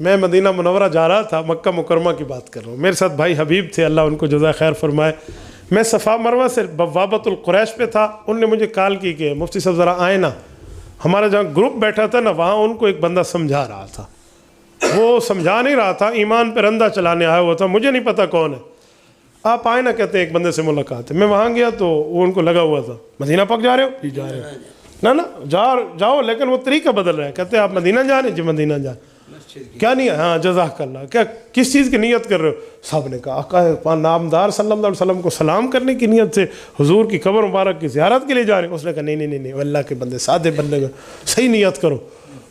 मैं Medina Munawwara जा रहा था, मक्का मुकरमा की बात कर रहा हूँ। मेरे साथ भाई हबीब थे, अल्लाह उनको जज़ा खैर फरमाए। मैं सफ़ा मरवा से बवाबतुल कुरैश पे था। उनने मुझे कॉल की कि मुफ्ती साहब ज़रा आए ना। हमारा जहाँ ग्रुप बैठा था ना, वहाँ उनको एक बंदा समझा रहा था। वो समझा नहीं रहा था, ईमान पर रंदा चलाने आया हुआ था, मुझे नहीं पता कौन है। आप आए ना, कहते हैं एक बंदे से मुलाकात है। मैं वहाँ गया तो वो उनको लगा हुआ था, मदीना पाक जा रहे हो? जी जा रहे हो। ना जाओ, लेकिन वो तरीका बदल रहा है। कहते हैं आप मदीना जा रहे हैं? जी मदीना जा। क्या नहीं है? हाँ जज़ाकल्लाह। क्या किस चीज़ की नीयत कर रहे हो? साहब ने कहा आका नामदार सल्लल्लाहु अलैहि वसल्लम को सलाम करने की नीयत से हुजूर की कब्र मुबारक की ज़ियारत के लिए जा रहे हैं। उसने कहा नहीं, अल्लाह के बंदे सादे बंदे को सही नीयत करो।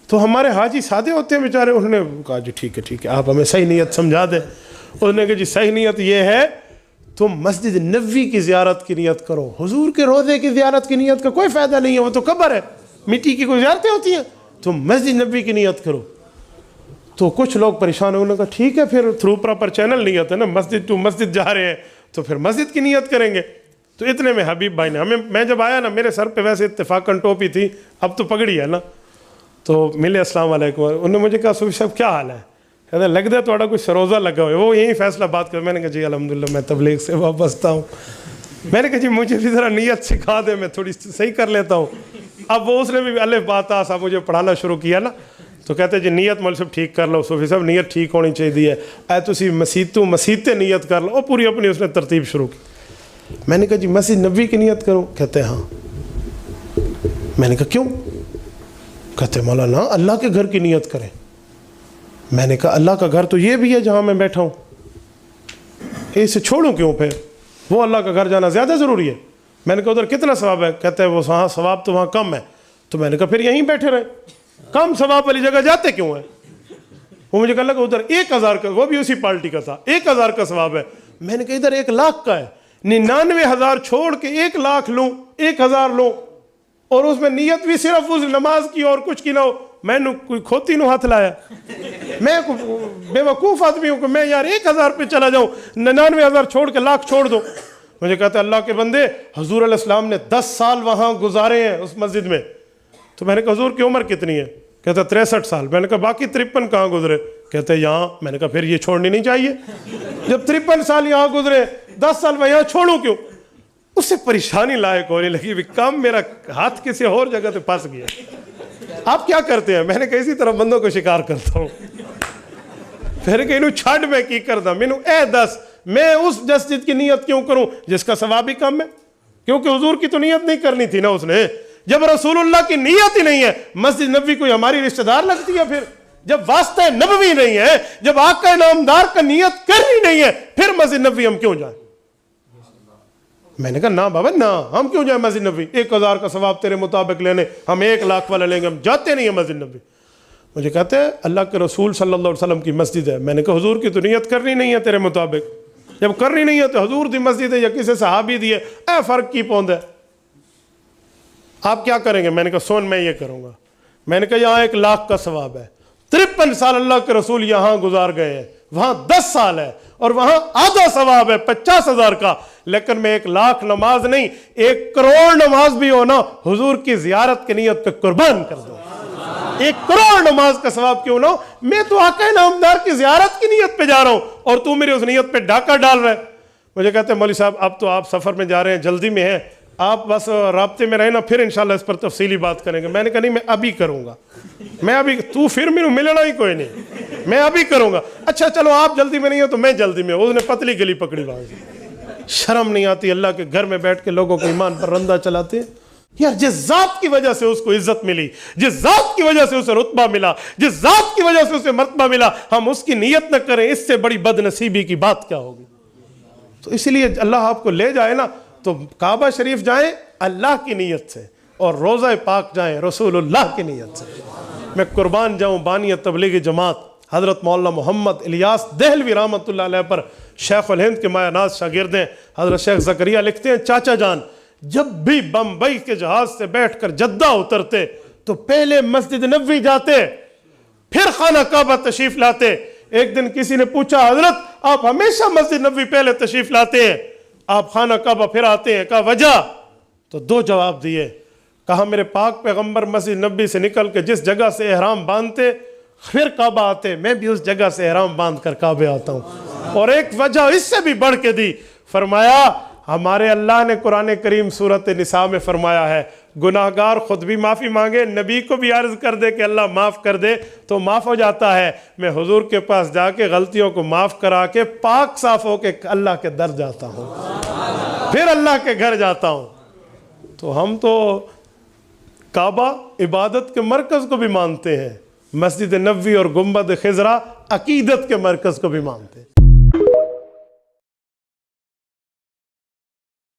तो हमारे हाजी सादे होते हैं बेचारे। उन्होंने कहा जी ठीक है, आप हमें सही नीयत समझा दें। उसने कहा जी सही नीयत ये है, तुम मस्जिद नबवी की ज़ियारत की नीयत करो। हुजूर के रोज़े की ज़ियारत की नीयत का कोई फ़ायदा नहीं है, वो तो कब्र है, मिट्टी की कोई ज़ियारतें होती हैं। तुम मस्जिद नबवी की नीयत करो। तो कुछ लोग परेशान हो, उन्होंने कहा ठीक है, फिर थ्रू प्रॉपर चैनल नीयत है ना, मस्जिद टू मस्जिद जा रहे हैं तो फिर मस्जिद की नीयत करेंगे। तो इतने में हबीब भाई ने हमें, मैं जब आया ना, मेरे सर पे वैसे इत्तेफाकन टोपी थी, अब तो पगड़ी है ना, तो मिले अस्सलाम वालेकुम। उन्होंने मुझे कहा सूफी साहब क्या हाल है? कहते लगता है थोड़ा कुछ सरोज़ा लगा हुआ है। वो यही फैसला बात कर। मैंने कहा जी अल्हम्दुलिल्लाह मैं तबलीग से वाबस्ता हूँ। मैंने कहा जी मुझे भी ज़रा नीयत सिखा दे, मैं थोड़ी सही कर लेता हूँ। अब वो उसने भी अल्लाह बात साहब मुझे पढ़ाना शुरू किया ना, तो कहते जी नीयत मौलवी साहब ठीक कर लो, सूफी साहब नीयत ठीक होनी चाहिए, ऐ तुसी मसीते नीयत कर लो। और पूरी अपनी उसने तरतीब शुरू की। मैंने कहा जी मस्जिद नबी की नीयत करूँ? कहते हाँ। मैंने कहा क्यों? कहते मौलाना अल्लाह के घर की नीयत करें। मैंने कहा अल्लाह का घर तो ये भी है जहाँ मैं बैठा हूँ, इसे छोड़ूँ क्यों? फिर वो अल्लाह का घर जाना ज़्यादा ज़रूरी है। मैंने कहा उधर कितना सवाब है? कहते हैं वो वहाँ सवाब तो वहाँ कम है। तो मैंने कहा फिर यहीं बैठे रहे, कम सवाब वाली जगह जाते क्यों है? वो मुझे कहने लगा उधर 1000 का, वो भी उसी पार्टी का था, 1000 का सवाब है। मैंने कहा इधर 1 लाख का है। 99,000 छोड़ के 1 लाख लूँ, 1000 लूँ, और उसमें नीयत भी सिर्फ उस नमाज की और कुछ की ना हो। मैंने कोई खोती नु हाथ लाया? मैं बेवकूफ़ आदमी हूँ कि मैं यार 1000 पे चला जाऊँ, 99,000 छोड़ के लाख छोड़ दो। मुझे कहते अल्लाह के बंदे, हुजूर अलैहिस्सलाम ने 10 साल वहाँ गुजारे हैं उस मस्जिद में। तो मैंने कहा हुजूर की उम्र कितनी है? कहता 63 साल। मैंने कहा बाकी 53 कहाँ गुजरे? कहते यहाँ। मैंने कहा फिर ये छोड़नी नहीं चाहिए, जब 53 साल यहाँ गुजरे, 10 साल मैं यहाँ छोड़ूँ क्यों? उससे परेशानी लायक होने लगी, भी काम मेरा हाथ किसी और जगह पे फंस गया। आप क्या करते हैं? मैंने कहा इसी तरह बंदों को शिकार करता हूँ। फिर कहीं छड़ मैं की करता, मैनू ए दस मैं उस मस्जिद की नीयत क्यों करूँ जिसका सवाब ही कम है? क्योंकि हुजूर की तो नीयत नहीं करनी थी ना उसने। जब रसूलुल्लाह की नीयत ही नहीं है, मस्जिद नबवी कोई हमारी रिश्तेदार लगती है? फिर जब वास्ता नबवी नहीं है, जब आका नामदार का नीयत करनी नहीं है, फिर मस्जिद नबवी हम क्यों जाए? मैंने कहा ना बाबा ना, हम क्यों जाए मस्जिद नबवी? 1000 का सवाब तेरे मुताबिक लेने, हम 1 लाख वाला लेंगे, हम जाते नहीं है मस्जिद नबवी। मुझे कहते हैं अल्लाह के रसूल सल्लल्लाहु अलैहि वसल्लम की मस्जिद है। मैंने कहा हुजूर की तो नीयत करनी नहीं है तेरे मुताबिक। जब करनी नहीं है तो हुजूर दी मस्जिद है या किसी सहाबी दी है, ए फर्क की पौंद है? आप क्या करेंगे? मैंने कहा सुन मैं ये करूँगा। मैंने कहा यहाँ 1 लाख का सवाब है, 53 साल अल्लाह के रसूल यहाँ गुजार गए हैं, वहाँ 10 साल है, और वहाँ आधा सवाब है 50,000 का। लेकिन मैं 1 लाख नमाज नहीं, 1 करोड़ नमाज भी हो ना, हुजूर की जियारत की नीयत पे कुर्बान कर दो। 1 करोड़ नमाज का सवाब क्यों ना हो, मैं तो आका नामदार की जियारत की नीयत पे जा रहा हूँ और तू मेरी उस नीयत पे डाका डाल रहा है। मुझे कहते हैं मौलवी साहब अब तो आप सफ़र में जा रहे हैं, जल्दी में है, आप बस राब्ते में रहे ना, फिर इंशाल्लाह इस पर तफसीली बात करेंगे। मैंने कहा नहीं मैं अभी करूँगा, मैं अभी, तू फिर मेरे मिलना ही कोई नहीं, मैं अभी करूँगा। अच्छा चलो आप जल्दी में नहीं हो तो मैं जल्दी में। उसने पतली गली पकड़ी वहाँ से। शर्म नहीं आती? अल्लाह के घर में बैठ के लोगों को ईमान पर रंदा चलाते हैं यार। जिस जात की वजह से उसको इज्जत मिली, जिस जात की वजह से उसे रुतबा मिला, जिस जात की वजह से उसे मर्तबा मिला, हम उसकी नीयत न करें, इससे बड़ी बदनसीबी की बात क्या होगी? तो इसलिए अल्लाह आपको ले जाए ना तो काबा शरीफ जाएं अल्लाह की नीयत से, और रोज़ा पाक जाएं रसूलुल्लाह की नीयत से। मैं कुर्बान जाऊं बानी तबलीगी जमात हज़रत मौलाना मोहम्मद इलियास देहलवी रहमतुल्लाह अलैह पर शेखुल हिंद के मायानाज शागिर्द हैं हज़रत शेख ज़करिया लिखते हैं, चाचा जान जब भी बम्बई के जहाज़ से बैठ कर जद्दा उतरते तो पहले मस्जिद नबवी जाते, फिर खाना काबा तशरीफ़ लाते। एक दिन किसी ने पूछा हज़रत आप हमेशा मस्जिद नबवी पहले तशरीफ़ लाते हैं, आप खाना काबा फिर आते हैं? कहा वजह? तो 2 जवाब दिए। कहा मेरे पाक पैगंबर मस्जिद नबी से निकल के जिस जगह से एहराम बांधते, फिर काबा आते, मैं भी उस जगह से एहराम बांध कर काबे आता हूँ। और एक वजह इससे भी बढ़ के दी, फरमाया हमारे अल्लाह ने कुरान करीम सूरत निसा में फरमाया है, गुनाहगार खुद भी माफ़ी मांगे, नबी को भी अर्ज़ कर दे कि अल्लाह माफ़ कर दे तो माफ़ हो जाता है। मैं हुजूर के पास जाके गलतियों को माफ़ करा के पाक साफ हो के अल्लाह के दर जाता हूँ, फिर अल्लाह के घर जाता हूँ। तो हम तो काबा इबादत के मरकज़ को भी मानते हैं, मस्जिद नबवी और गुंबद खिजरा अकीदत के मरकज़ को भी मानते हैं।